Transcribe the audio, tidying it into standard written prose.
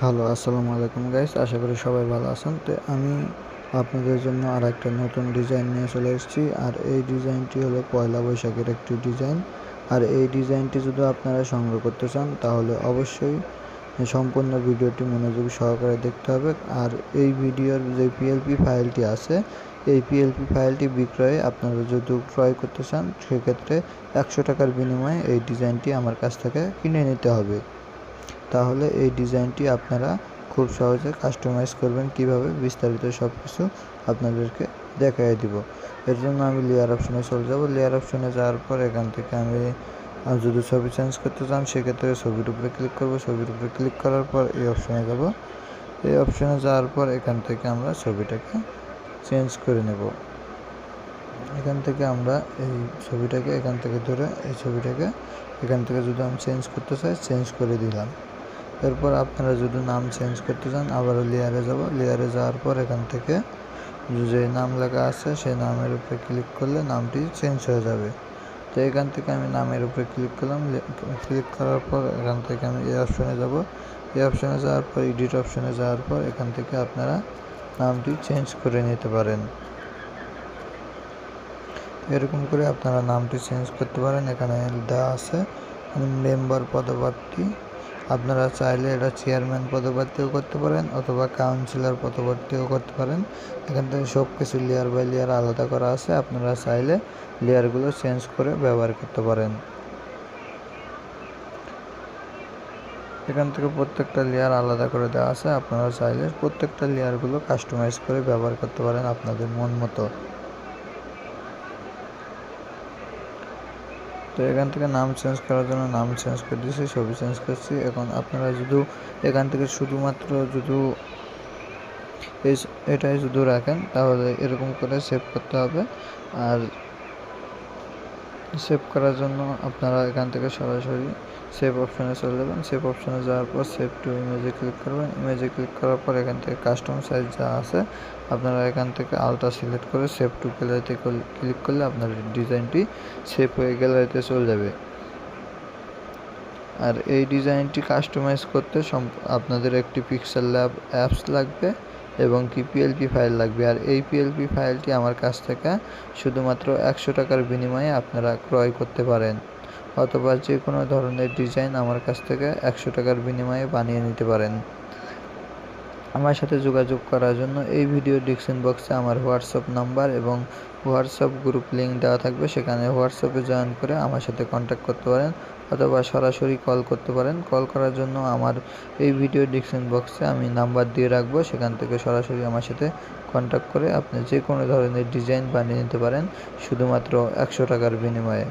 Hello, আসসালামু আলাইকুম guys. আশা করি সবাই ভালো আছেন। তো আমি আপনাদের জন্য আরেকটা নতুন ডিজাইন নিয়ে চলে এসেছি। আর এই ডিজাইনটি হলো পয়লা বৈশাখের একটি ডিজাইন। আর এই ডিজাইনটি যদি আপনারা সংগ্রহ করতে চান তাহলে অবশ্যই সম্পূর্ণ ভিডিওটি মনোযোগ সহকারে দেখতে হবে। আর এই ভিডিওর যে পিএলপি ফাইলটি আছে, এই পিএলপি ফাইলটি বিক্রয়ে আপনারা যদি ক্রয় করতে চান সেক্ষেত্রে 100 টাকার বিনিময়ে এই ডিজাইনটি আমার কাছ থেকে কিনে নিতে হবে। তাহলে এই ডিজাইনটি আপনারা খুব সহজে কাস্টমাইজ করবেন কিভাবে, বিস্তারিত সব কিছু আপনাদেরকে দেখাই দিব। এর জন্য আমি লেয়ার অপশনে চলে যাব। লেয়ার অপশনে যাওয়ার পর এখান থেকে আমি যদি ছবি চেঞ্জ করতে চান সেক্ষেত্রে ছবির উপরে ক্লিক করব। ছবির উপরে ক্লিক করার পর এই অপশনে যাব। এই অপশনে যাওয়ার পর এখান থেকে আমরা ছবিটাকে চেঞ্জ করে নেব। এখান থেকে আমরা এই ছবিটাকে এখান থেকে ধরে এই ছবিটাকে এখান থেকে যদি আমি চেঞ্জ করতে চাই, চেঞ্জ করে দিলাম। এরপর আপনারা যদি নাম চেঞ্জ করতে চান আবারও লেয়ারে যাব। লেয়ারে যাওয়ার পর এখান থেকে যে নাম লেখা আছে সেই নামের উপরে ক্লিক করলে নামটি চেঞ্জ হয়ে যাবে। তো এখান থেকে আমি নামের উপরে ক্লিক করলাম। ক্লিক করার পর এখান থেকে আমি এই অপশনে যাব। এই অপশনে যাওয়ার পর এডিট অপশনে যাওয়ার পর এখান থেকে আপনারা নামটি চেঞ্জ করে নিতে পারেন। এরকম করে আপনারা নামটি চেঞ্জ করতে পারেন। এখানে দেওয়া আছে মেম্বার পদপ্রার্থী। আপনারা চাইলে এটা চেয়ারম্যান পদপ্রার্থীও করতে পারেন অথবা কাউন্সিলর পদপ্রার্থীও করতে পারেন। এখান থেকে সব কিছু লেয়ার বাই লেয়ার আলাদা করা আছে। আপনারা চাইলে লেয়ারগুলো চেঞ্জ করে ব্যবহার করতে পারেন। এখান থেকে প্রত্যেকটা লেয়ার আলাদা করে দেওয়া আছে। আপনারা চাইলে প্রত্যেকটা লেয়ারগুলো কাস্টমাইজ করে ব্যবহার করতে পারেন আপনাদের মন মতো। তো এখান থেকে নাম চেঞ্জ করার জন্য নাম চেঞ্জ করে দিয়েছি, ছবি চেঞ্জ করছি। এখন আপনারা যদি এখান থেকে শুধুমাত্র যদি এটাই শুধু রাখেন তাহলে এরকম করে সেভ করতে হবে। আর সেভ করার জন্য আপনারা এখান থেকে সরাসরি সেভ অপশনে চলে যাবেন। সেভ অপশনে যাওয়ার পর সেভ টু ইমেজে ক্লিক করবেন। ইমেজে ক্লিক করার পর এখান থেকে কাস্টম সাইজ যা আছে আপনারা এখান থেকে আলট্রা সিলেক্ট করে সেভ টু গ্যালারিতে ক্লিক করলে আপনার ডিজাইনটি সেভ হয়ে গ্যালারিতে চলে যাবে। আর এই ডিজাইনটি কাস্টমাইজ করতে আপনাদের একটি পিক্সেল ল্যাব অ্যাপস লাগবে এবং কি পিএলপি ফাইল লাগবে। আর এই পিএলপি ফাইলটি আমার কাছ থেকে শুধুমাত্র 100 টাকার বিনিময়ে আপনারা ক্রয় করতে পারেন অথবা যে কোনো ধরনের ডিজাইন আমার কাছ থেকে 100 টাকার বিনিময়ে বানিয়ে নিতে পারেন। আমার সাথে যোগাযোগ করার জন্য এই ভিডিও ডিসক্রিপশন বক্সে আমার হোয়াটসঅ্যাপ নাম্বার এবং হোয়াটসঅ্যাপ গ্রুপ লিঙ্ক দেওয়া থাকবে। সেখানে হোয়াটসঅ্যাপে জয়েন করে আমার সাথে কন্ট্যাক্ট করতে পারেন অথবা সরাসরি কল করতে পারেন। কল করার জন্য আমার এই ভিডিও ডিসক্রিপশন বক্সে আমি নাম্বার দিয়ে রাখবো। সেখান থেকে সরাসরি আমার সাথে কন্ট্যাক্ট করে আপনি যে কোনো ধরনের ডিজাইন বানিয়ে নিতে পারেন শুধুমাত্র 100 টাকার বিনিময়ে।